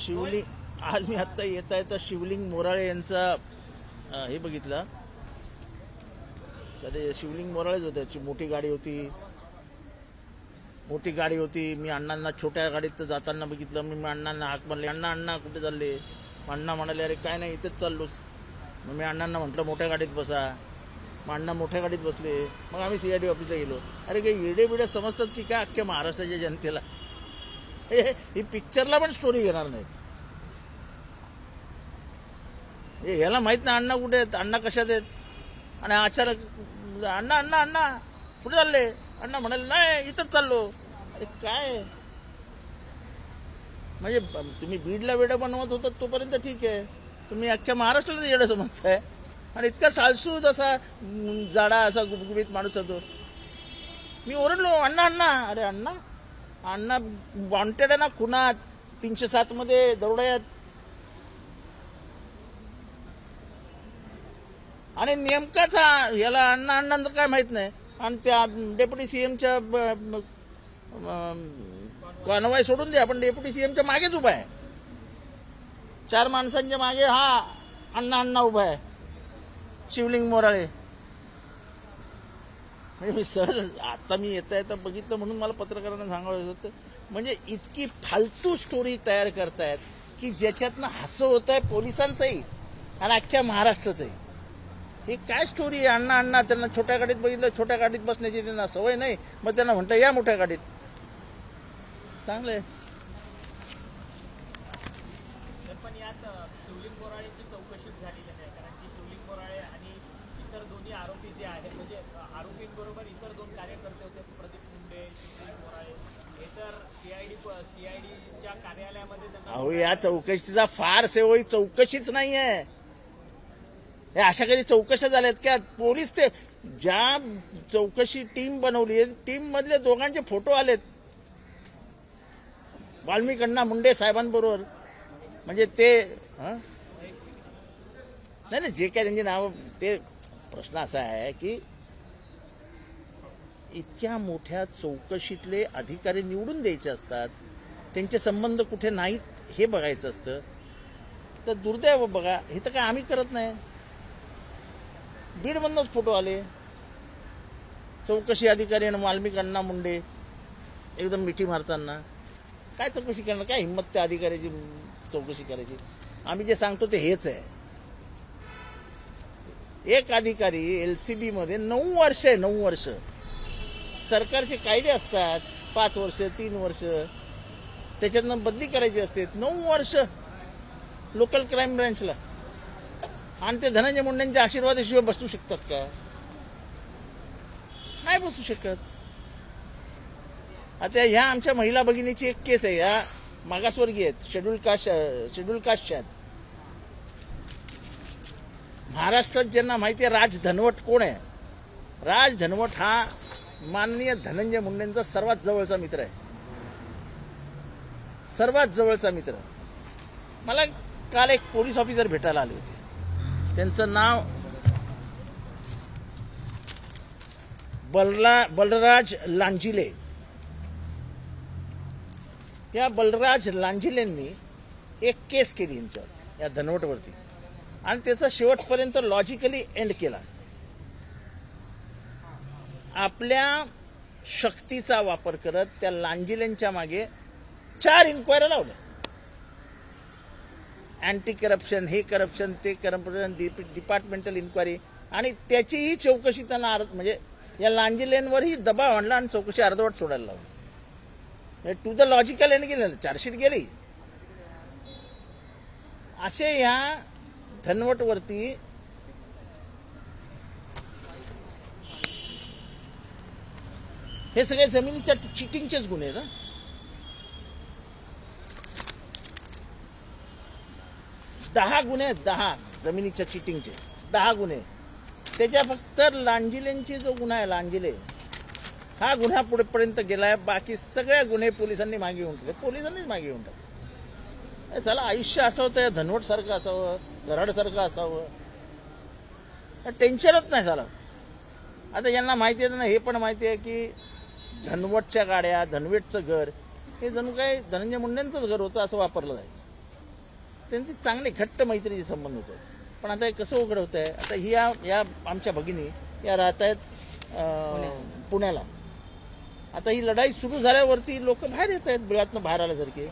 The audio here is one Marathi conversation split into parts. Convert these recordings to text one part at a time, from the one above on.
शिवलिंग आज मी आत्ता येता येता शिवलिंग मोराळे यांचा हे बघितलं. तर शिवलिंग मोराळेच होते. त्याची मोठी गाडी होती. मी अण्णांना छोट्या गाडीत जाताना बघितलं. मी अण्णांना हाक मारले, अण्णा कुठे चालले? अण्णा म्हणाले अरे काय नाही इथेच चाललोस. मग मी अण्णांना म्हटलं मोठ्या गाडीत बसा. मग अण्णा मोठ्या गाडीत बसले. मग आम्ही CID ऑफिसला गेलो. अरे काही येडे बिडे समजतात की काय अख्ख्या महाराष्ट्राच्या जनतेला? ही पिक्चरला पण स्टोरी घेणार नाहीत. ह्याला माहित नाही अण्णा कुठे आहेत, अण्णा कशात आहेत. आणि अचानक अण्णा कुठे चालले? अण्णा म्हणाले नाही इथंच चाललो. अरे काय म्हणजे तुम्ही बीडला वेडं बनवत होतात तोपर्यंत ठीक आहे. तुम्ही अख्ख्या महाराष्ट्राला येडं समजताय. आणि इतका सालसूद असा जाडा असा गुबगुबीत माणूस होतो. मी ओरडलो अण्णा. अरे अण्णा वॉन्टेड आहे ना खुनात, 307 मध्ये दरोड्यात. आणि नेमकाच याला अण्णांचं काय माहित नाही. आणि त्या डेप्युटी CMच्या कॉन्वॉय सोडून द्या, पण डेप्युटी CMच्या मागेच उभा आहे. 4 माणसांच्या मागे हा अण्णा उभा आहे, शिवलिंग मोराळे. म्हणजे मी सहज आता मी येता बघितलं म्हणून मला पत्रकारांना सांगावं होतं. म्हणजे इतकी फालतू स्टोरी तयार करतायत की ज्याच्यातनं हसं होत आहे पोलिसांचंही आणि अख्ख्या महाराष्ट्राचंही. हे काय स्टोरी आहे? अण्णा त्यांना छोट्या गाडीत बघितलं, छोट्या गाडीत बसण्याची त्यांना सवय नाही. मग त्यांना म्हणतं या मोठ्या गाडीत. चांगलं आहे. पण यात शिवलिंग मोराळेची चौकशी झालेली नाही, कारण की शिवलिंग मोराळे आणि इतर दोन्ही आरोपी जे आहेत, म्हणजे आरोपींबरोबर इतर 2 कार्यकर्ते होते, प्रदीप मुंडे, शिवलिंग मोराळे. हे तर CIDच्या कार्यालयामध्ये त्यांना. अहो या चौकशीचा फार सेवही चौकशीच नाही आहे. हे अशा कधी चौकशा झाल्यात का? पोलीस ते ज्या चौकशी टीम बनवली आहे, टीम मधले दोघांचे फोटो आलेत वाल्मिक अण्णा मुंडे साहेबांबरोबर. म्हणजे ते नाही जे काय त्यांची नाव. ते प्रश्न असा आहे की इतक्या मोठ्या चौकशीतले अधिकारी निवडून द्यायचे असतात, त्यांचे संबंध कुठे नाहीत हे बघायचं असतं. तर दुर्दैव बघा, हे तर काय आम्ही करत नाही. बीडमधूनच फोटो आले. चौकशी अधिकारी आणि वाल्मिक अण्णा मुंडे एकदम मिठी मारताना. काय चौकशी करणार? काय हिंमत त्या अधिकाऱ्याची चौकशी करायची? आम्ही जे सांगतो ते हेच आहे. एक अधिकारी LCB मध्ये 9 वर्ष आहे. 9 वर्ष. सरकारचे कायदे असतात 5 वर्ष 3 वर्ष, त्याच्यातनं बदली करायची असते. 9 वर्ष लोकल क्राईम ब्रँचला. आणि ते धनंजय मुंडेंच्या आशीर्वादाशिवाय बसू शकतात का? नाही बसू शकत. आता ह्या आमच्या महिला भगिनीची एक केस आहे. या मागासवर्गीय आहेत, शेड्यूल कास्टच्या आहेत. महाराष्ट्रात ज्यांना माहिती आहे राज धनवट कोण आहे? राज धनवट हा माननीय धनंजय मुंडेंचा सर्वात जवळचा मित्र आहे. सर्वात जवळचा मित्र. मला काल एक पोलीस ऑफिसर भेटायला आले होते. त्यांचं नाव बलराज लांजिले. या बलराज लांजिलेंनी एक केस केली यांच्यावर, या धनवटवरती. आणि त्याचा शेवटपर्यंत लॉजिकली एंड केला. आपल्या शक्तीचा वापर करत त्या लांजिलेंच्या मागे 4 इन्क्वायरी लावल्या. अँटी करप्शन, हे करप्शन, ते करप्शन, डिपार्टमेंटल इन्क्वायरी. आणि त्याचीही चौकशी त्यांना म्हणजे या लांजिलेंवरही दबाव आणला आणि चौकशी अर्धवट सोडायला लावली. टू द लॉजिकल एंड गेलं. चार्जशीट गेली. असे ह्या धनवटवरती हे सगळे जमिनीच्या चिटिंगचेच गुन्हे ना. दहा गुन्हे आहेत. 10 जमिनीच्या चिटिंगचे 10 गुन्हे. त्याच्या फक्त लांजिलेंची जो गुन्हा आहे, लांजिले हा गुन्हा पुढेपर्यंत गेलाय. बाकी सगळ्या गुन्हे पोलिसांनी मागे घेऊन टाकले. पोलिसांनीच मागे घेऊन टाकले. चला आयुष्य असं होतं, धनवट सारखं असावं, गराड सारखं असावं, टेन्शनच नाही झालं. आता यांना माहिती आहे ना, हे पण माहिती आहे की धनवटच्या गाड्या, धनवटचं घर हे जणू काही धनंजय मुंडेंचंच घर होतं असं वापरलं जायचं. त्यांची चांगले घट्ट मैत्रीचे संबंध होते. पण आता हे कसं उघड होत आहे, आता ही या आमच्या भगिनी या राहत आहेत पुण्याला. आता ही लढाई सुरू झाल्यावरती लोक बाहेर येत आहेत, बिळातनं बाहेर आल्यासारखे,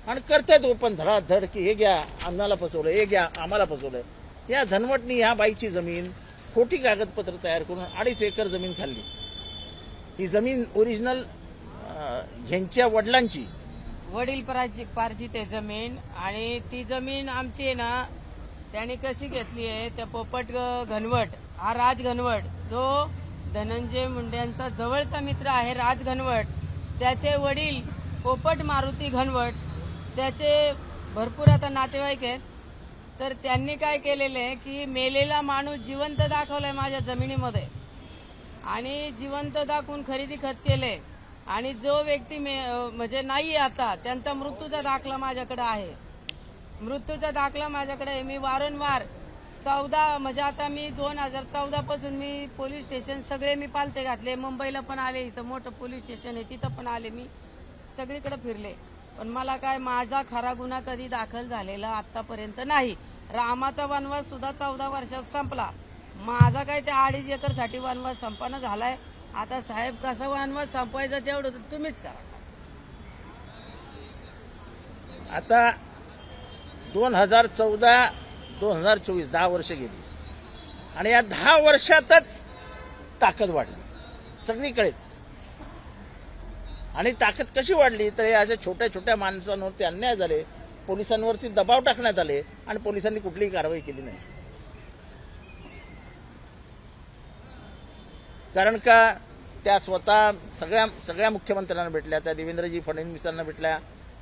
आणि करतायत ओपन धडाधड की हे घ्या आम्हाला फसवलं, हे घ्या आम्हाला फसवलं. या धनवटनी ह्या बाईची जमीन खोटी कागदपत्र तयार करून 2.5 एकर जमीन खाल्ली. ही जमीन ओरिजिनल ह्यांच्या वडिलांची, वडील पार्जित आहे जमीन. आणि ती जमीन आमची आहे ना, त्यांनी कशी घेतली आहे, त्या पोपट घनवट, हा राज घनवट जो धनंजय मुंडेंचा जवळचा मित्र आहे, राज घनवट, त्याचे वडील पोपट मारुती घनवट, त्याचे भरपूर आता नातेवाईक आहेत. तर त्यांनी काय केलेलं आहे की मेलेला माणूस जिवंत दाखवलाय माझ्या जमिनीमध्ये, आणि जिवंत दाखवून खरेदी खत केले. आणि जो व्यक्ती म्हणजे नाही आता, त्यांचा मृत्यूचा दाखला माझ्याकडे आहे. मृत्यूचा दाखला माझ्याकडे आहे. मी वारंवार 14 म्हणजे आता मी 2014 पासून मी पोलीस स्टेशन सगळे मी पालथे घातले. मुंबईला पण आले, इथं मोठं पोलीस स्टेशन आहे तिथं पण आले, मी सगळीकडे फिरले. पण मला काय माझा खरा गुन्हा कधी दाखल झालेला आतापर्यंत नाही. रामाचा वनवास सुद्धा 14 वर्षात संपला. माझा काय त्या 2.5 एकरसाठी वनवास संपन्न झालाय. आता साहेब कसा वनवास संपवायचा तेवढं तर तुम्हीच करा. आता 2014-2024 10 वर्ष गेली, आणि या 10 वर्षातच ताकद वाढली सगळीकडेच. आणि ताकद कशी वाढली तर या अशा छोट्या छोट्या माणसांवरती अन्याय झाले, पोलिसांवरती दबाव टाकण्यात आले, आणि पोलिसांनी कुठलीही कारवाई केली नाही. कारण का त्या स्वतः सगळ्या मुख्यमंत्र्यांना भेटल्या, त्या देवेंद्रजी फडणवीसांना भेटल्या,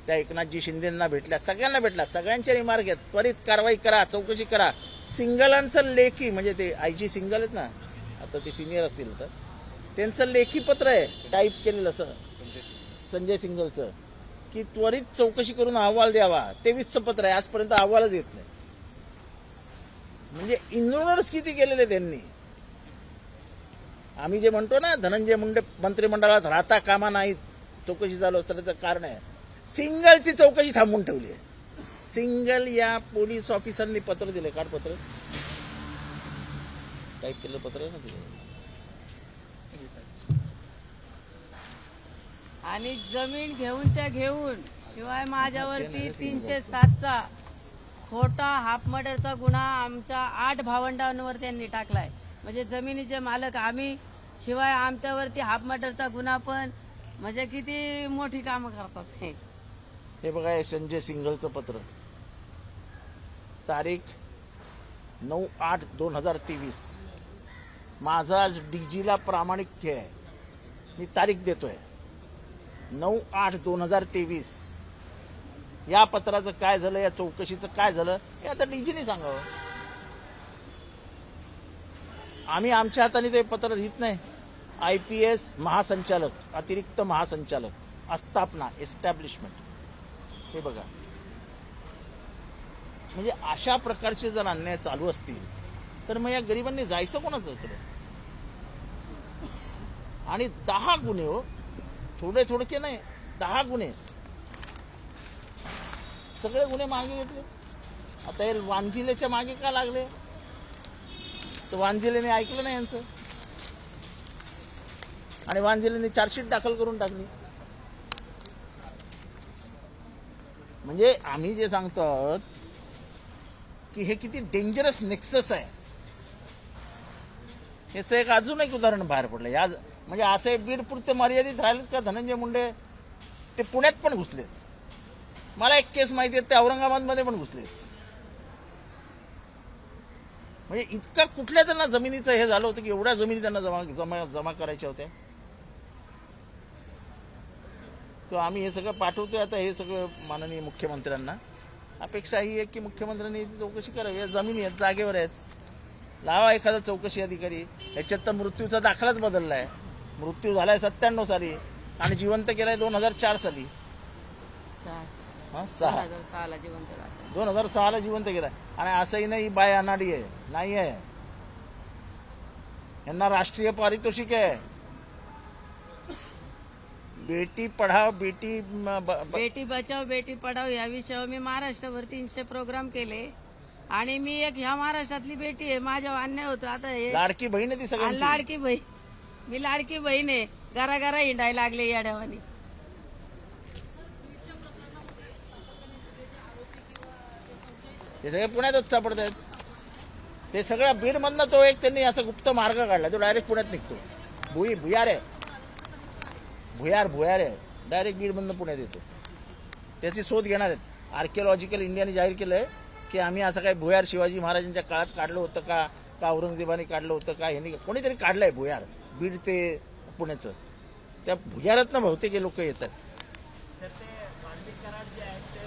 त्या एकनाथजी शिंदेंना भेटल्या, सगळ्यांना भेटल्या. सगळ्यांच्या रिमार्क आहेत, त्वरित कारवाई करा, चौकशी करा. सिंगलांचं लेखी म्हणजे ते आयजी सिंगल आहेत ना, आता ते सिनियर असतील तर त्यांचं लेखी पत्र आहे टाईप केलेलं असं संजय सिंगलचं, की त्वरित चौकशी करून अहवाल द्यावा. 23चं पत्र आहे, आजपर्यंत अहवालच येत नाही. म्हणजे इग्नोरन्स किती केलेले त्यांनी. आम्ही जे म्हणतो ना धनंजय मुंडे मंत्रिमंडळात राहता कामा नाहीत, चौकशी चालू असतं, त्याचं कारण आहे सिंगलची चौकशी थांबवून ठेवली आहे. सिंगल या पोलीस ऑफिसरनी पत्र दिले, कागदपत्र टाईप केलं पत्र आहे ना तिथे. आणि जमीन घेऊनच्या घेऊन शिवाय माझ्यावरती 307चा खोटा हाफ मर्डरचा गुन्हा आमच्या 8 भावंडांवर त्यांनी टाकलाय. म्हणजे जमिनीचे मालक आम्ही, शिवाय आमच्यावरती हाफ मर्डरचा गुन्हा पण. म्हणजे किती मोठी कामं करतात हे बघा, हे संजय सिंगलचं पत्र, तारीख 9/8/2023. माझं आज डीजीला प्रामाणिक आहे, मी तारीख देतोय 9/8/2023. या पत्राचं काय झालं, या चौकशीचं काय झालं हे आता डीजीने सांगावं. आम्ही आमच्या हाताने ते पत्र लिहित नाही. IPS महासंचालक, अतिरिक्त महासंचालक, आस्थापना, एस्टॅब्लिशमेंट. हे बघा, म्हणजे अशा प्रकारचे जर अन्याय चालू असतील तर मग या गरिबांनी जायचं कोणाच्याकडे. आणि 10 गुन्हे हो, थोडे थोडके नाही, 10 गुन्हे, सगळे गुन्हे मागे घेतले. आता हे वांजिलेच्या मागे का लागले, तर वांजिलेने ऐकलं नाही यांचं, आणि वांजिलेने चार्जशीट दाखल करून टाकली. म्हणजे आम्ही जे सांगतो आहोत की हे किती डेंजरस नेक्सस आहे, याचं एक अजून एक उदाहरण बाहेर पडलं. या म्हणजे असे बीडपुरते मर्यादित राहिलेत का धनंजय मुंडे, ते पुण्यात पण घुसलेत. मला एक केस माहिती आहे, ते औरंगाबादमध्ये पण घुसलेत. म्हणजे इतका कुठल्या त्यांना जमिनीचं हे झालं होतं की एवढ्या जमिनी त्यांना जमा करायच्या होत्या. तो आम्ही हे सगळं पाठवतोय आता, हे सगळं माननीय मुख्यमंत्र्यांना. अपेक्षा ही आहे की मुख्यमंत्र्यांनी याची चौकशी करावी. या जमिनी आहेत, जागेवर आहेत, लावा एखादा चौकशी अधिकारी. याच्यात तर मृत्यूचा दाखलाच बदललाय. मृत्यू झालाय 97 साली आणि जिवंत केलाय 2004 साली. 2006ला जिवंत दाखल. 2006ला जिवंत केलाय. आणि असंही नाही बाय अनाडी आहे, नाही आहे. यांना राष्ट्रीय पारितोषिक आहे. बेटी पढाओ बेटी बेटी बचाव बेटी पढाव या विषयावर मी महाराष्ट्रभर 300 प्रोग्राम केले आणि मी एक ह्या महाराष्ट्रातली बेटी आहे. माझ्या अन्याय होतो आता हे लाडकी बहीण आहे ती सगळ्यांची. लाडकी बहीण, मी लाडकी बहीण आहे. घरा हिंडायला लागले या डावानी. ते सगळे पुण्यातच सापडत आहेत. ते सगळं बीडमधनं तो एक त्यांनी असं गुप्त मार्ग काढला, तो डायरेक्ट पुण्यात निघतो. भुयार आहे, भुयार आहे, डायरेक्ट बीडमधनं पुण्यात येतो. त्याची शोध घेणार आहेत. आर्किओलॉजिकल इंडियाने जाहीर केलंय की आम्ही असं काय भुयार शिवाजी महाराजांच्या काळात काढलं होतं का औरंगजेबाने काढलं होतं का, ह्यांनी कोणीतरी काढलंय भुयार बीड ते पुण्याचं. त्या भुयारातनं बहुतेक हे लोक येतात. तर ते मानवी कराड जे आहेत ते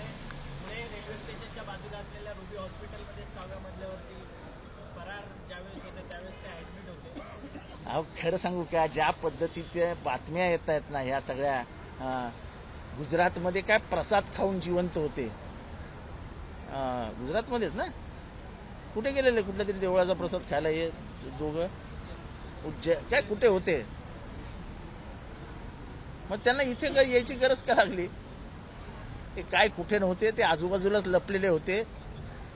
पुणे रेल्वे स्टेशनच्या बाजूला असलेल्या रुबी हॉस्पिटलमध्ये 6व्या मजल्यावरती फरार ज्यावेळेस होते त्यावेळेस ते ऍडमिट होते. अहो खरं सांगू का, ज्या पद्धतीच्या बातम्या येत आहेत ना ह्या सगळ्या, गुजरातमध्ये काय प्रसाद खाऊन जिवंत होते. गुजरातमध्येच ना, कुठे गेलेले, कुठल्या तरी देवळाचा प्रसाद खायला हे दोघं काय कुठे होते. मग त्यांना इथे काय यायची गरज का लागली. ते काय कुठे नव्हते, ते आजूबाजूलाच लपलेले होते.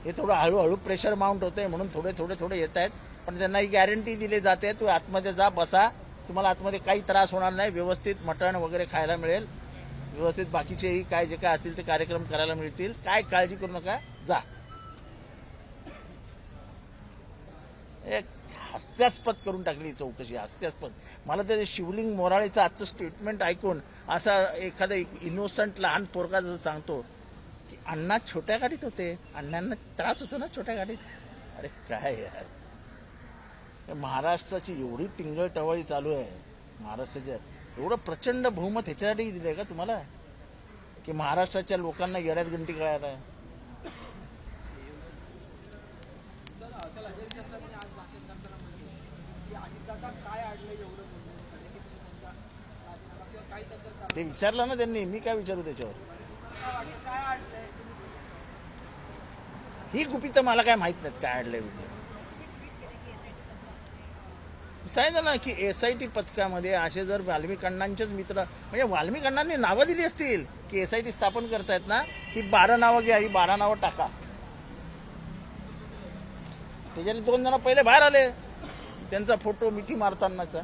हे थोडं हळूहळू प्रेशर माउंट होतंय म्हणून थोडे येत आहेत. पण त्यांना ही गॅरंटी दिली जाते, तू आतमध्ये जा, बसा, तुम्हाला आतमध्ये काही त्रास होणार नाही, व्यवस्थित मटण वगैरे खायला मिळेल, व्यवस्थित बाकीचेही काय जे काय असतील ते कार्यक्रम करायला मिळतील, काय काळजी करू नका, जा. एक हास्यास्पद करून टाकली चौकशी, हास्यास्पद. मला ते शिवलिंग मोराळेचं आजचं स्टेटमेंट ऐकून असा एखादा इनोसंट लहान पोरगा जसं सांगतो की अण्णा छोट्या गाडीत होते, अण्णांना त्रास होतो ना छोट्या गाडीत. अरे काय यार, महाराष्ट्राची एवढी तिंगळ टवाळी चालू आहे, महाराष्ट्राच्या एवढं प्रचंड बहुमत ह्याच्यासाठी दिलंय का तुम्हाला की महाराष्ट्राच्या लोकांना येड्यात गंटी कळायला आहे. ते विचारलं ना त्यांनी, मी काय विचारू त्याच्यावर. ही गुपितं मला काय माहित नाहीत काय अडलंय. सांगितलं ना की SIT पथकामध्ये असे जर वाल्मिक अण्णांचेच मित्र, म्हणजे वाल्मिक अण्णांनी नावं दिली असतील की SIT स्थापन करतायत ना, ही 12 नावं घ्या, ही 12 नावं टाका. त्याच्याने 2 जण पहिले बाहेर आले, त्यांचा फोटो मिठी मारतानाचा.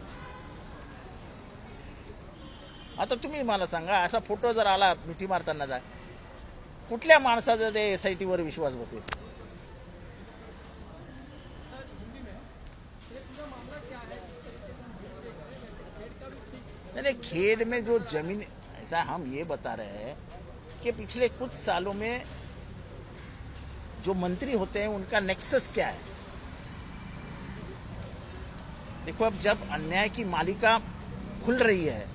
आता तुम्ही मला सांगा, असा फोटो जर आला मिठी मारतानाचा, कुठल्या माणसाचा ते SIT वर विश्वास बसेल. नहीं, खेड में जो जमीन, ऐसा हम ये बता रहे हैं कि पिछले कुछ सालों में जो मंत्री होते हैं उनका नेक्सस क्या है. देखो, अब जब अन्याय की मालिका खुल रही है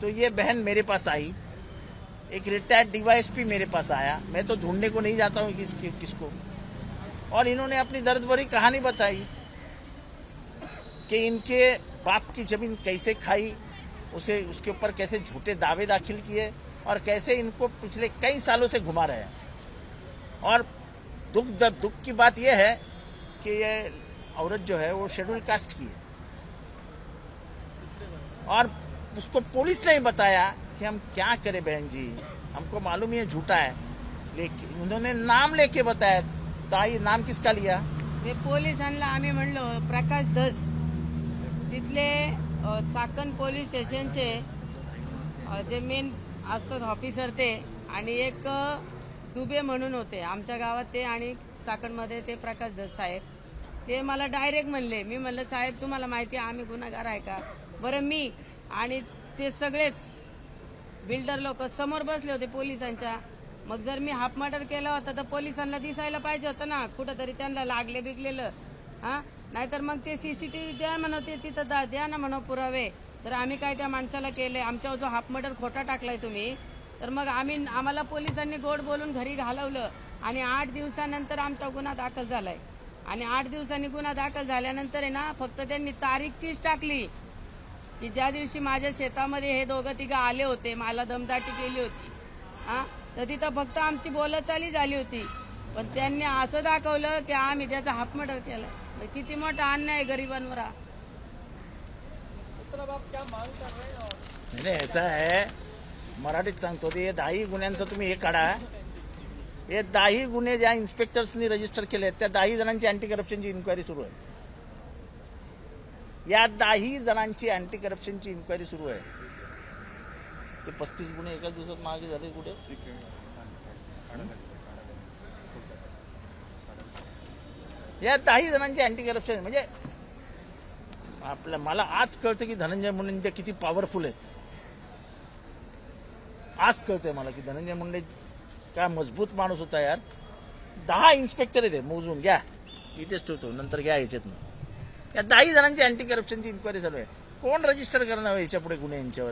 तो ये बहन मेरे पास आई, एक रिटायर्ड DYSP मेरे पास आया, मैं तो ढूंढने को नहीं जाता हूँ किसको, और इन्होंने अपनी दर्द भरी कहानी बताई कि इनके बाप की जमीन कैसे खाई, उसे उसके ऊपर कैसे झूठे दावे दाखिल किए और कैसे इनको पिछले कई सालों से घुमा रहे हैं. और दुख की बात यह है कि ये औरत जो है वो शेड्यूल कास्ट की है और उसको पुलिस ने बताया कि हम क्या करें बहन जी, हमको मालूम है झूठा है, लेकिन उन्होंने नाम लेके बताया. ताई, नाम किसका लिया. ते पोलिसांना आम्ही म्हणलो प्रकाश धस, तिथले चाकण पोलीस स्टेशनचे जे मेन असतात ऑफिसर ते, आणि एक दुबे म्हणून होते आमच्या गावात ते, आणि चाकणमध्ये ते प्रकाश धस साहेब. ते मला डायरेक्ट म्हणले, मी म्हणलं साहेब तुम्हाला माहिती आहे आम्ही गुन्हेगार आहे का. बरं, मी आणि ते सगळेच बिल्डर लोक समोर बसले होते पोलिसांच्या. मग जर मी हाफ मर्डर केला होता तर पोलिसांना दिसायला पाहिजे होतं ना, कुठंतरी त्यांना लागले बिगलेलं. हा, नाहीतर मग ते CCTV द्या म्हणते, तिथं द्या ना म्हणा पुरावे. तर आम्ही काय त्या माणसाला केलंय, आमच्यावर जो हाफ मर्डर खोटा टाकलाय तुम्ही, तर मग आम्हाला पोलिसांनी गोड बोलून घरी घालवलं आणि 8 दिवसानंतर आमचा गुन्हा दाखल झालाय. आणि 8 दिवसांनी गुन्हा दाखल झाल्यानंतर आहे ना, फक्त त्यांनी तारीख तीच टाकली की ज्या दिवशी माझ्या शेतामध्ये हे दोघं तिघं आले होते, मला दमदाटी केली होती. हा, तर तिथं फक्त आमची बोलचाली झाली होती, पण त्यांनी असं दाखवलं की आम्ही त्याचा हाफ मर्डर केलाय. किती मोठा अन्याय गरिबांवर. आप क्या मांग कर रहे हैं. नाही ऐसा आहे, मराठीत सांगतो ते 10 गुन्ह्यांचं तुम्ही हे काढा. हे 10 गुन्हे ज्या इन्स्पेक्टर्सनी रजिस्टर केले त्या 10 जणांची अँटी करप्शनची इन्क्वायरी सुरू आहे. या 10 जणांची अँटी करप्शनची इन्क्वायरी सुरू आहे. ते 35 गुन्हे एकाच दिवसात मागे झाले कुठे. या 10 जणांची अँटी करप्शन म्हणजे मला आज कळतं की धनंजय मुंडे किती पॉवरफुल आहेत. आज कळतंय मला की धनंजय मुंडे काय मजबूत माणूस होता यार. 10 इन्स्पेक्टर आहेत, मोजून घ्या, इथेच ठेवतो, नंतर घ्या याच्यातनं. या 10 जणांची अँटी करप्शनची इन्क्वायरी चालू आहे. कोण रजिस्टर करणार याच्या पुढे गुन्हे यांच्यावर?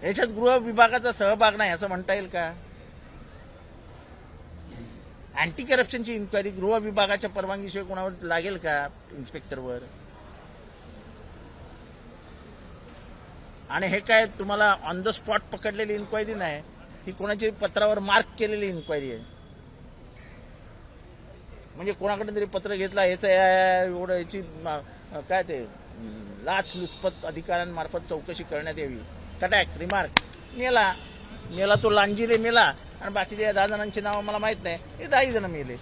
याच्यात गृह विभागाचा सहभाग नाही असं म्हणता येईल का? अँटी करप्शनची इन्क्वायरी गृह विभागाच्या परवानगीशिवाय कोणावर लागेल का? इन्स्पेक्टरवर. आणि हे काय तुम्हाला ऑन द स्पॉट पकडलेली इन्क्वायरी नाही, ही कोणाची पत्रावर मार्क केलेली इन्क्वायरी आहे. म्हणजे कोणाकडे तरी पत्र घेतला याचं एवढं याची काय ते लाचलुचपत अधिकाऱ्यांमार्फत चौकशी करण्यात यावी. कटॅक रिमार्क मेला तो लांजीले मेला आणि बाकीच्या 10 जणांची नावं मला माहित नाही. हे 10 जण मेले.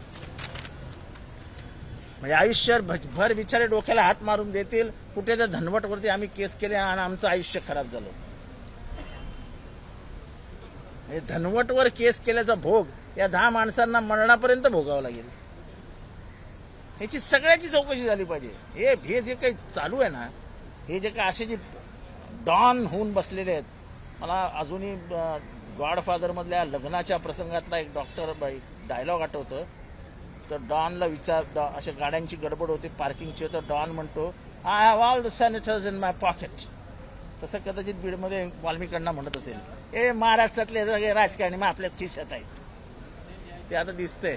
म्हणजे आयुष्यभर बिचारे डोक्याला हात मारून देतील. कुठे त्या धनवटवरती आम्ही केस केले आणि आमचं आयुष्य खराब झालं. म्हणजे धनवटवर केस केल्याचा भोग या 10 माणसांना मरणापर्यंत भोगावं लागेल. ह्याची सगळ्याची चौकशी झाली पाहिजे. हे जे काही चालू आहे ना, हे जे काही असे जे डॉन होऊन बसलेले आहेत. मला अजूनही गॉडफादर मधल्या लग्नाच्या प्रसंगातला एक डायलॉग आठवतं. तर डॉनला अशा गाड्यांची गडबड होती पार्किंगची, तर डॉन म्हणतो I have all the sanitisers in my pocket. तसं कदाचित बीडमध्ये वाल्मिकांना म्हणत असेल. हे महाराष्ट्रातले सगळे राजकारणी मग आपल्याच खिशात आहेत. ते आता दिसतंय.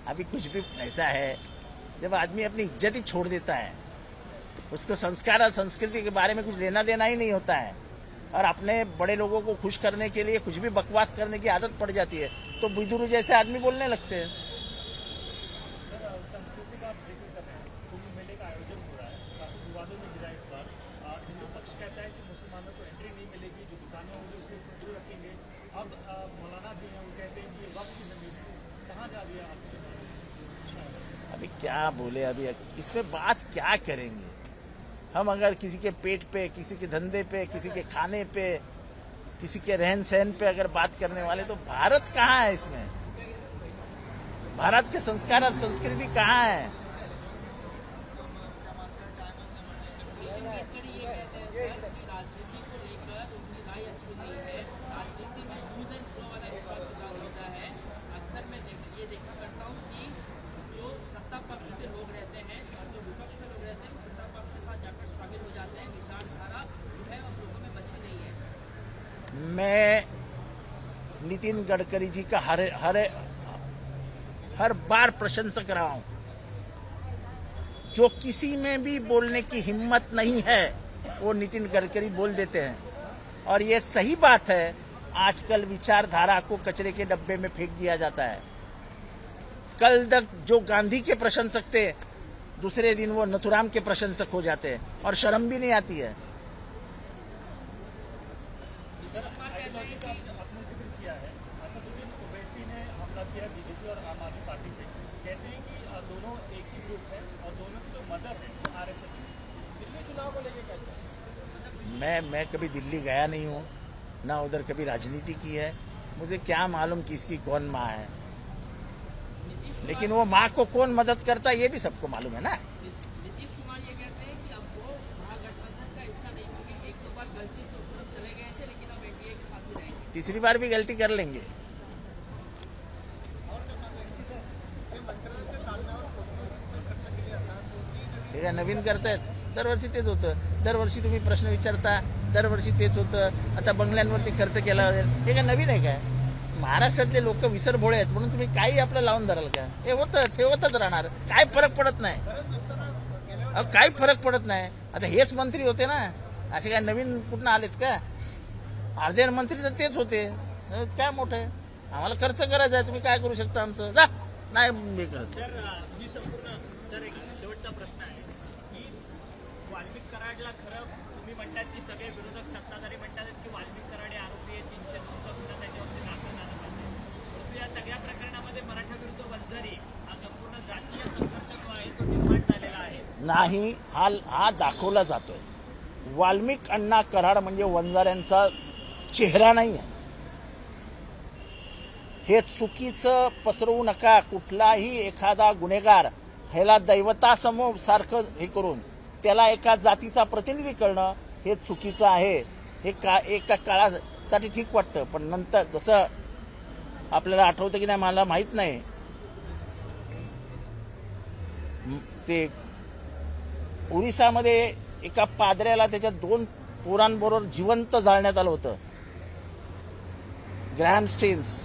अभी कुछ भी ऐसा है, जब आदमी अपनी इज्जत ही छोड़ देता है, उसको संस्कार और संस्कृति के बारे में कुछ लेना देना ही नहीं होता है, और अपने बड़े लोगों को खुश करने के लिए कुछ भी बकवास करने की आदत पड़ जाती है, तो बुजुर्ग जैसे आदमी बोलने लगते हैं. संस्कृति का आप जिक्र कर रहे हैं, कुंभ मेले का आयोजन हो रहा है, काफी विवादों में गिरा इस बार. हिंदू पक्ष कहता है कि मुसलमानों को एंट्री नहीं मिलेगी, जो दुकानें होंगी उसे खुले रखेंगे. अब मौलाना जी हैं, वो कहते हैं कि वक्त की जमीन कहाँ जा रही है आपकी. अभी क्या बोले, अभी इसमें बात क्या करेंगे हम? अगर किसी के पेट पे, किसी के धंधे पे, किसी के खाने पे, किसी के रहन सहन पे अगर बात करने वाले, तो भारत कहाँ है इसमें? भारत के संस्कार और संस्कृति कहाँ है? मैं नितिन गडकरी जी का हर बार प्रशंसक रहा हूं. जो किसी में भी बोलने की हिम्मत नहीं है वो नितिन गडकरी बोल देते हैं. और ये सही बात है. आजकल विचारधारा को कचरे के डब्बे में फेंक दिया जाता है. कल तक जो गांधी के प्रशंसक थे, दूसरे दिन वो नथुराम के प्रशंसक हो जाते हैं और शर्म भी नहीं आती है. आइडियोलॉजी का आपने जिक्र किया है. असदुद्दीन ओवैसी ने हमला किया बीजेपी और आम आदमी पार्टी पे. कहते हैं कि दोनों एक ही ग्रुप है और दोनों की जो मदर है वो आरएसएस. दिल्ली चुनाव को लेकर कहते हैं. मैं कभी दिल्ली गया नहीं हूँ, ना उधर कभी राजनीति की है. मुझे क्या मालूम कि इसकी कौन माँ है, लेकिन वो माँ को कौन मदद करता है ये भी सबको मालूम है ना. नीतीश कुमार ये कहते हैं कि अब वो महागठबंधन का हिस्सा नहीं होंगे. एक दो बार गलती से उस तरफ चले गए थे, लेकिन अब एनडीए के साथ ही रहेंगे. तीसरी बार भी गलती कर लेंगे. हे काय नवीन करतायत. दरवर्षी तेच होतं. दरवर्षी तुम्ही प्रश्न विचारता, दरवर्षी तेच होतं. आता बंगल्यांवरती खर्च केला हे काय नवीन आहे काय? महाराष्ट्रातले लोक विसरभोळे आहेत म्हणून तुम्ही काही आपलं लावून धराल का? हे होतच राहणार. काय फरक पडत नाही. काही फरक पडत नाही. आता हेच मंत्री होते ना, असे काय नवीन कुठं आलेत का? अर्धे मंत्री तर तेच होते. काय मोठं आहे, आम्हाला खर्च करायचा आहे, तुम्ही काय करू शकता आमचं? जा नाही हे करायचं. सर ही संपूर्ण सर एक शेवटचा प्रश्न आहे की वाल्मिक कराडला खरं तुम्ही म्हणतात की सगळे विरोधक सत्ताधारी म्हणतात की वाल्मिक कराड हे आरोपी आहे, 302चा गुन्हा त्याच्यावरती दाखल झाला पाहिजे, परंतु या सगळ्या प्रकरणामध्ये मराठा विरुद्ध वंजारी हा संपूर्ण जातीय संघर्ष जो आहे तो निर्माण झालेला आहे. नाही, हा दाखवला जातोय. वाल्मिक अण्णा कराड म्हणजे वंजाऱ्यांचा चेहरा नाही आहे. हे चुकीचं पसरवू नका. कुठलाही एखादा गुन्हेगार ह्याला दैवतासमोर सारखं हे करून त्याला एका जातीचा प्रतिनिधी करणं हे चुकीचं आहे. हे एका काळासाठी ठीक वाटतं, पण नंतर जसं आपल्याला आठवतं की नाही मला माहित नाही, ते ओरिसामध्ये एका पादऱ्याला त्याच्या 2 पोरांबरोबर जिवंत जाळण्यात आलं होतं, ग्रॅहम स्टेन्स,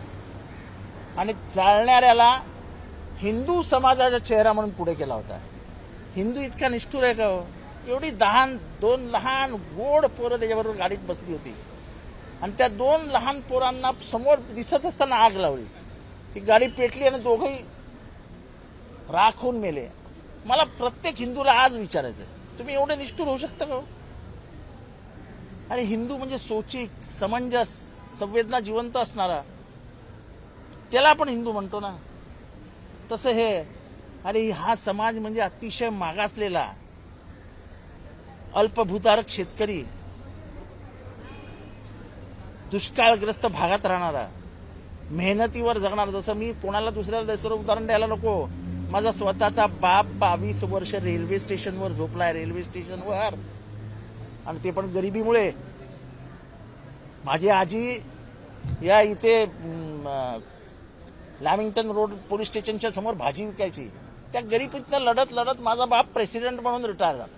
आणि जाळणाऱ्याला हिंदू समाजाचा चेहरा म्हणून पुढे केला होता. हिंदू इतका निष्ठुर आहे का हो? एवढी 2 लहान गोड पोरं त्याच्याबरोबर गाडीत बसली होती आणि त्या 2 लहान पोरांना समोर दिसत असताना आग लावली. ती गाडी पेटली आणि दोघंही राख होऊन मेले. मला प्रत्येक हिंदूला आज विचारायचं, तुम्ही एवढे निष्ठुर होऊ शकता का? आणि हिंदू म्हणजे सोचिक, समंजस, संवेदना जिवंत असणारा, त्याला आपण हिंदू म्हणतो ना. तसं हे, अरे हा समाज म्हणजे अतिशय मागासलेला, अल्पभूधारक शेतकरी, दुष्काळग्रस्त भागात राहणारा, मेहनतीवर जगणारा. जसं मी कोणाला दुसऱ्याला दुसरं उदाहरण द्यायला नको, माझा स्वतःचा बाप 22 वर्ष रेल्वे स्टेशनवर झोपलाय, रेल्वे स्टेशनवर, आणि ते पण गरिबीमुळे. माझी आजी या इथे लॅमिंग्टन रोड पोलीस स्टेशनच्या समोर भाजी विकायची. त्या गरिबीतनं लढत लढत माझा बाप प्रेसिडेंट म्हणून रिटायर झाला.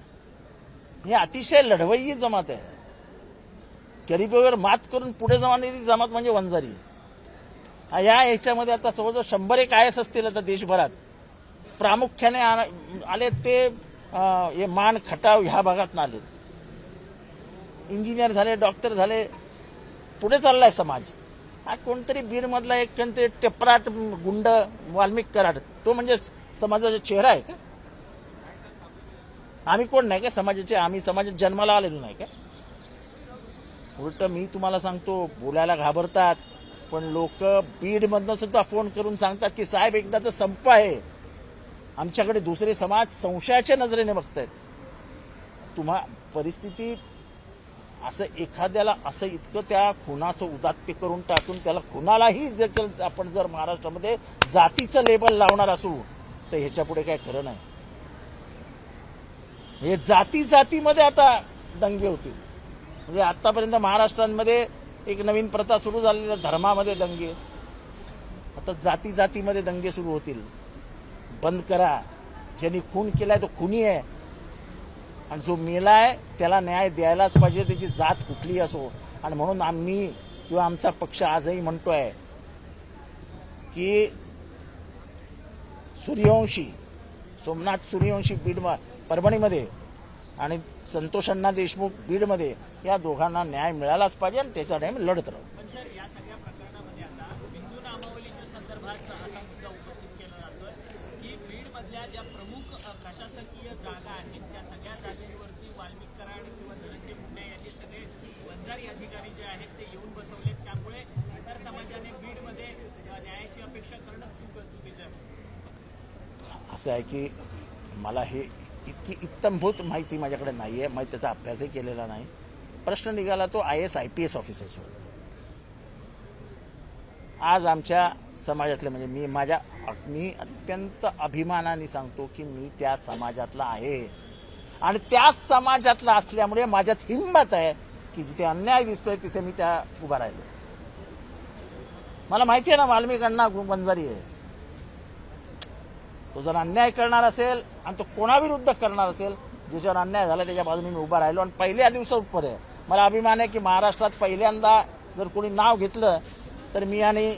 हे अतिशय लढवय्यी जमात आहे. गरिबीवर मात करून पुढे जाणारी जमात म्हणजे वंजारी. या ह्याच्यामध्ये आता जवळजवळ 100 IAS असतील आता देशभरात. प्रामुख्याने आले ते हे मान खटाव ह्या भागात आले. इंजिनियर झाले, डॉक्टर झाले, पुढे चाललाय समाज. हा कोणतरी बीडमधला एक कोणतरी टेपराट गुंड वाल्मिक कराड, तो म्हणजे समाजाचा चेहरा आहे का? आम्ही कोण नाही का समाजाचे? आम्ही समाजात जन्माला आलेलो नाही का? उलट मी तुम्हाला सांगतो, बोलायला घाबरतात, पण लोक बीडमधनं सुद्धा फोन करून सांगतात की साहेब एकदाचा संप आहे, आमच्याकडे दुसरे समाज संशयाच्या नजरेने बघतायत. तुम्हा परिस्थिती असं एखाद्याला असं इतकं त्या खुनाचं उदात्त करून टाकून त्याला खुनालाही देखील आपण जर महाराष्ट्रामध्ये जातीचं लेबल लावणार असू तर ह्याच्या पुढे काय खरं नाही. हे जातीमध्ये आता दंगे होतील. म्हणजे आतापर्यंत महाराष्ट्रामध्ये एक नवीन प्रथा सुरू झालेली, धर्मामध्ये दंगे, आता जातीमध्ये दंगे सुरू होतील. बंद करा. ज्यांनी खून केलाय तो खुनी आहे, आणि जो मेलाय त्याला न्याय द्यायलाच पाहिजे, त्याची जात कुठली असो. आणि म्हणून आम्ही किंवा आमचा पक्ष आजही म्हणतोय की सूर्यवंशी, सोमनाथ सूर्यवंशी परभणीमध्ये आणि संतोष अण्णा देशमुख बीडमध्ये, या दोघांना न्याय मिळालाच पाहिजे आणि त्याच्यासाठी आम्ही लढत राहू. पण सर या सगळ्या प्रकरणामध्ये आता हिंदू नामावलीच्या संदर्भात असा मुद्दा उपस्थित केला जातोय की बीडमधल्या ज्या प्रमुख प्रशासकीय जागा आहेत त्या सगळ्या जागेवरती वाल्मिक कराड किंवा धनंजय मुंडे यांनी सगळे वंजारी अधिकारी जे आहेत ते येऊन बसवलेत. त्यामुळे इतर समाजाने बीडमध्ये न्यायाची अपेक्षा करणं चुकीचं आहे. असं आहे की मला हे इतकी इत्तमभूत माहिती माझ्याकडे नाही आहे, मी त्याचा अभ्यासही केलेला नाही. प्रश्न निघाला तो IAS IPS ऑफिसर्सवर. आज आमच्या समाजातले म्हणजे मी अत्यंत अभिमानाने सांगतो की मी त्या समाजातला आहे, आणि त्या समाजातला असल्यामुळे माझ्यात हिंमत आहे की जिथे अन्याय दिसतोय तिथे मी त्या उभा राहिलो. मला माहिती आहे ना वाल्मिक अण्णा वंजारी आहे. तो जर अन्याय करणार असेल आणि तो कोणाविरुद्ध करणार असेल, ज्याच्यावर अन्याय झाला त्याच्या बाजूने मी उभा राहिलो, आणि पहिल्या दिवसावर आहे. मला अभिमान आहे की महाराष्ट्रात पहिल्यांदा जर कोणी नाव घेतलं तर मी आणि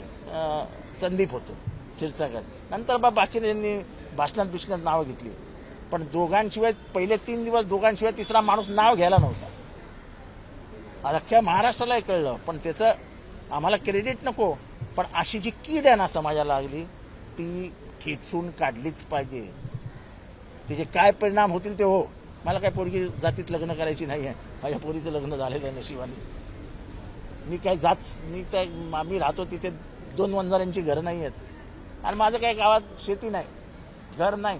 संदीप होतो क्षीरसागर. नंतर बाकीच्यांनी भाषणात नावं घेतली, पण दोघांशिवाय पहिले 3 दिवस दोघांशिवाय तिसरा माणूस नाव घ्यायला नव्हता. अख्ख्या महाराष्ट्रालाही कळलं, पण त्याचं आम्हाला क्रेडिट नको. पण अशी जी कीड आहे ना समाजाला लागली ती खेचून काढलीच पाहिजे. त्याचे काय परिणाम होतील ते हो. मला काय पोरगी जातीत लग्न करायची नाही आहे. माझ्या पोरीचं लग्न झालेलं आहे नशिबाने. मी राहतो तिथे 2 वंजारांची घरं नाही आहेत आणि माझं काय गावात शेती नाही, घर नाही,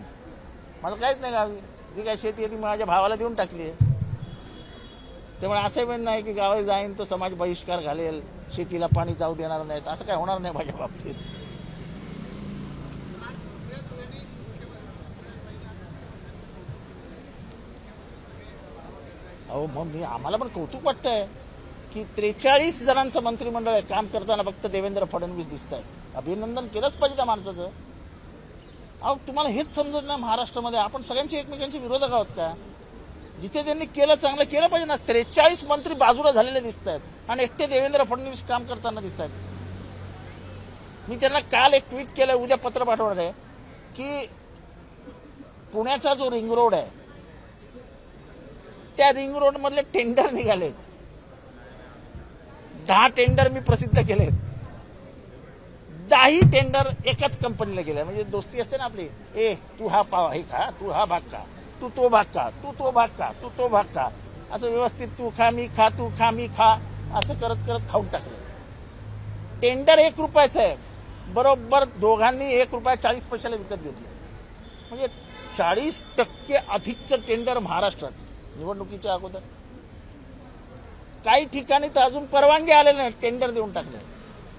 माझं काहीच नाही गावी. जी काय शेती आहे ती माझ्या भावाला देऊन टाकली आहे. त्यामुळे असं पण नाही की गावी जाईन तर समाज बहिष्कार घालेल, शेतीला पाणी जाऊ देणार नाहीत, असं काय होणार नाही माझ्या बाबतीत. अहो मग आम्हाला पण कौतुक वाटतंय की 43 जणांचं मंत्रिमंडळ आहे. काम करताना फक्त देवेंद्र फडणवीस दिसत आहे. अभिनंदन केलंच पाहिजे त्या माणसाचं. अहो तुम्हाला हेच समजत नाही महाराष्ट्रामध्ये आपण सगळ्यांचे एकमेकांचे विरोधक आहोत का? जिथे त्यांनी केलं चांगलं केलं पाहिजे ना. 43 मंत्री बाजूला झालेले दिसत आहेत आणि एकटे देवेंद्र फडणवीस काम करताना दिसत आहेत. मी त्यांना काल एक ट्विट केलं, उद्या पत्र पाठवणार आहे की पुण्याचा जो रिंग रोड आहे त्या रिंग रोड मधले टेंडर निघालेत. 10 टेंडर मी प्रसिद्ध केलेत. 10 टेंडर एकाच कंपनीला गेले. म्हणजे दोस्ती असते ना आपली, तू हा पाव हे खा, तू हा भाग खा, तू तो भाग खा, तू तो भाग खा, तू तो भाग खा, असं व्यवस्थित तू खा मी खा, तू खा मी खा, असं करत करत खाऊन टाकलं. टेंडर 1 रुपयाचं आहे. बरोबर दोघांनी 1 रुपया 40 पैशाला विकत घेतलं. म्हणजे 40% अधिकचं टेंडर महाराष्ट्रात निवडणुकीच्या अगोदर. काही ठिकाणी तर अजून परवानगी आलेली नाही, टेंडर देऊन टाकले.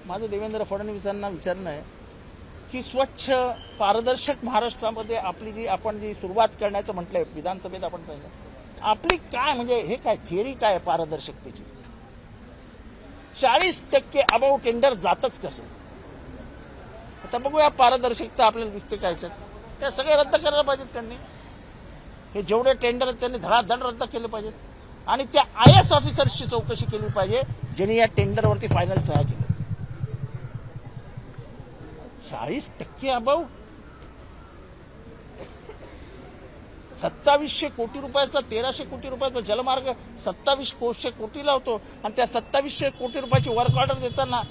माझं देवेंद्र फडणवीसांना विचारणं आहे की स्वच्छ पारदर्शक महाराष्ट्रामध्ये आपण जी सुरुवात करण्याचं म्हटलंय विधानसभेत, आपण सांगितलं आपली काय म्हणजे हे काय थिअरी काय पारदर्शकतेची. 40% अबाव टेंडर जातच कसं. आता बघूया पारदर्शकता आपल्याला दिसते काय याच्यात. ते सगळे रद्द करायला पाहिजेत त्यांनी. हे जेवढे टेंडर आहेत त्यांनी धडाधड रद्द केले पाहिजेत आणि त्या IAS ऑफिसर्सची चौकशी केली पाहिजे ज्यांनी या टेंडरवरती फायनल सह्या केल्या. 40% अबाव. 2700 कोटी रुपयाचा 1300 कोटी रुपयाचा जलमार्ग 2700 कोटी लावतो आणि त्या 2700 कोटी रुपयाची वर्क ऑर्डर देताना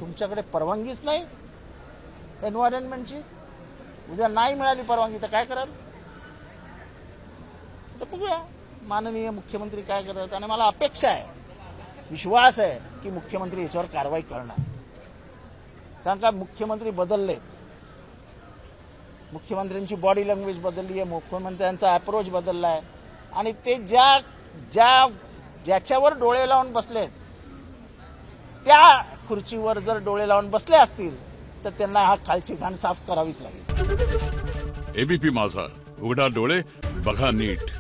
तुमच्याकडे परवानगीच नाही एन्व्हायरमेंटची. उद्या नाही मिळाली परवानगी तर काय कराल. तर बघूया माननीय मुख्यमंत्री काय करतात. आणि मला अपेक्षा आहे, विश्वास आहे की मुख्यमंत्री याच्यावर कारवाई करणार. कारण का मुख्यमंत्री बदललेत. मुख्यमंत्र्यांची बॉडी लँग्वेज बदलली आहे, मुख्यमंत्र्यांचा अप्रोच बदलला आहे आणि ते ज्याच्यावर डोळे लावून बसलेत त्या खुर्चीवर जर डोळे लावून बसले असतील तर त्यांना हा खालची घाण साफ करावीच लागेल. ABP माझा, उघडा डोळे बघा नीट.